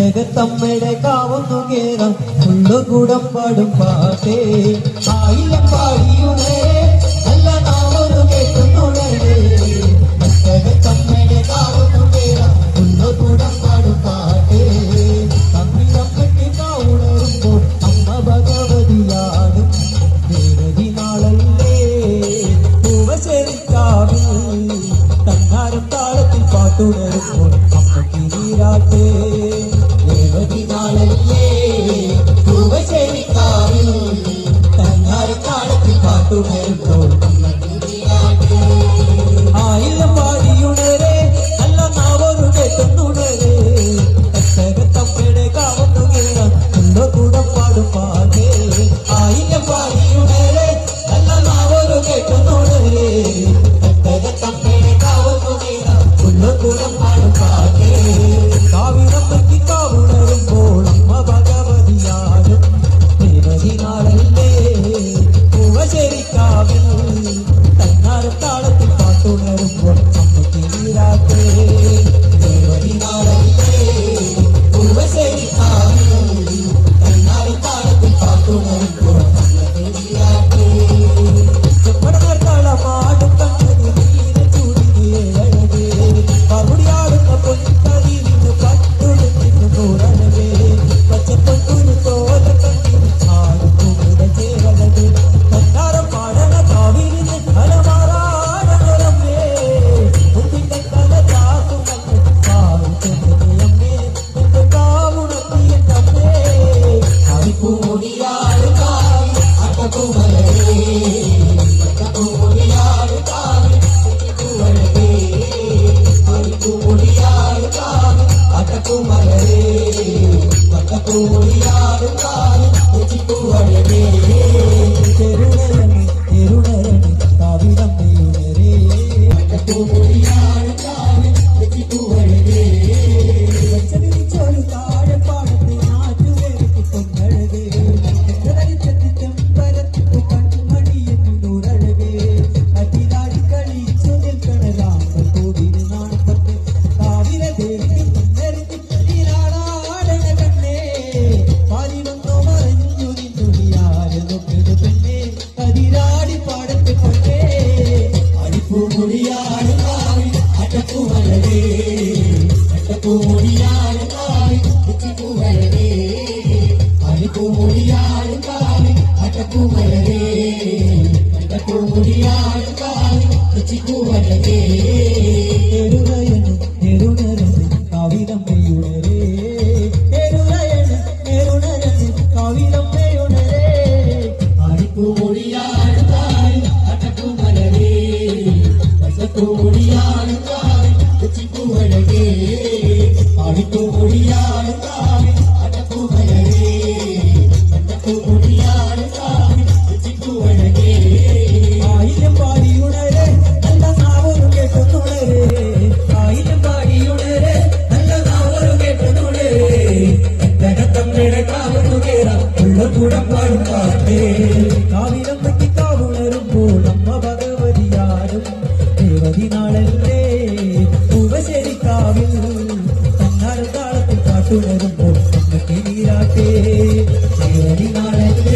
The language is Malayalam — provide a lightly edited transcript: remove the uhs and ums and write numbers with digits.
ജഗത്തമ്മയുടെ കാവൊന്നു കേറാം ഉള്ളുകൂടം പാടും പാട്ടേ ആയിരം പാടിയുണേ നല്ല നാവൊരു കേട്ടുന്നുണരേ ജഗത്തമ്മയുടെ കാവൊന്നു കേറാം ഉള്ളുകൂടം പാടും പാട്ടേ തമ്മിലമ്മയ്ക്ക് കാവുണരുമ്പോൾ അമ്മ ഭഗവതിയാടും ദേവതി നാളല്ലേ പൂവശേരിക്കാവിൽ തന്നാരം താളത്തിൽ പാട്ടുണരുമ്പോൾ അമ്മയ്ക്ക് നീരാട്ടേ ദേവതി നാളല്ലേ പൂവശേരിക്കാവിൽ തന്നാരം താളത്തിൽ പാട്ടുണരുമ്പോൾ അമ്മയ്ക്ക് നീരാട്ടേ ആയിരം പാടിയുണരേ നല്ല നാവൊരു കേട്ടുന്നുണരേ തമ്മയുടെ കാവത്തു കേറാം ഉണ്ടോ കൂടെ പാടും പാടേ ആയിരം പാടിയുണരേ നല്ല നാവൊരു കേട്ടുന്നുണരേ തമ്മയുടെ കാവത്തു കേറാം ഉണ്ടോ കൂടെ പാടും പാടേ കാവിനമ്മയ്ക്ക് കാവുണരുമ്പോൾ അമ്മ ഭഗവതിയാടും ദേവതി നാളല്ലേ പൂവശേരിക്കാവിൽ തന്നാരം താളത്തിൽ പാട്ടുണരുമ്പോൾ അമ്മയ്ക്ക് നീരാട്ടേ ദേവതി നാളല്ലേ പൂവശേരിക്കാവിൽ തന്നാരം താളത്തിൽ പാട്ടുണരുമ്പോൾ അമ്മയ്ക്ക് നീരാട്ടേ ചെമ്മടമാടും കണ്ണതി നീല ചൂടിയേ അഴകേ മറുപടിയാടുന്ന പൊൻകതി നിന്ന് പട്ടുടുത്തിട്ട് നൂറഴകേ പച്ചപ്പൊട്ടൂര് തോല കണ്ടിന് ആടുകൂടെ ചേരഴകേ തന്നാരം പാടണ കാവിലിന് അലമാറാടകളമ്മേ മുത്തിൻ്റെ കല ചാത്തുമല്ലേ കാവിൽ ചെന്നമ്മേ എന്റെ കാവുണത്തിയമ്മേ കവിപ്പൂടിയാട് കാവി അട്ടകുമലരേ അട്ടകുമലിയാട് കാവി കുവഴകേ കവിപ്പൂടിയാട് കാവി അട്ടകുമലരേ അട്ടകുമലിയാട് കാവി കുവഴകേ തെരുണരണി തെരുണരണി കാവിലമ്മയുണരേ അട്ടകുമലിയാട് കാവി കുവഴകേ വെച്ചതിരിച്ചൊരു താഴെപ്പാടത്തെ നാട്ടുവേലിക്ക് പൊന്നഴകേ ചെമ്പരത്തിക്കു കൺമണിയെന്നു നൂറഴകേ അറ്റിലാടി കളിച്ചു നിൽക്കണ രാമൻ കൂടിന് നാണപ്പത്ത് കാവില ദേവിക്ക് പൊന്നരിഞ്ഞ് നീരാടാടണ കണ്ണേ പാലിവന്നോ മറിഞ്ഞു നിന്നുടിയാരെ നോക്കിയത് പെണ്ണേ കതിരാടി പാടത്തെ പൊന്നേ അടിപ്പൂമുടിയാട് കാവി അട്ടപ്പൂമലരേ അട്ടപ്പൂമുടിയാട് കാവി കുവഴകേ അടിപ്പൂമുടിയാട് കാവി അട്ടപ്പൂമലരേ അട്ടപ്പൂമുടിയാട് കാവി കുവഴകേ എരുണയന് എരുണരന് കാവിലമ്മയുണരേ എരുണയന് എരുണരന് കാവിലമ്മയുണരേ അടിപ്പൂമുടിയാട് കാവി അട്ടപ്പൂമലരേ അട്ടപ്പൂമുടിയാട് കാവി കുവഴകേ അടിപ്പൂമുടിയാട് കാവി അട്ടപ്പൂമലരേ അട്ടപ്പൂമുടിയാട് കാവി കുവഴകേ ആയിരം പാടിയുണരേ നല്ല നാവൊരു കേട്ടുന്നുണരേ ആയിരം പാടിയുണരേ നല്ല നാവൊരു കേട്ടുന്നുണരേ ജഗത്തമ്മയുടെ കാവത്തു കേറാം ഉള്ളകൂടം പാടും പാട്ടേ കാവിലമ്മയ്ക്ക് കാവുണരുമ്പോൾ അമ്മ ഭഗവതിയാടും ദേവതി നാളല്ലേ പൂവശേരിക്കാവിൽ തന്നാരം താളത്തിൽ പാട്ടുണരുമ്പോൾ അമ്മയ്ക്ക് നീരാട്ടേ ദേവതി നാളല്ലേ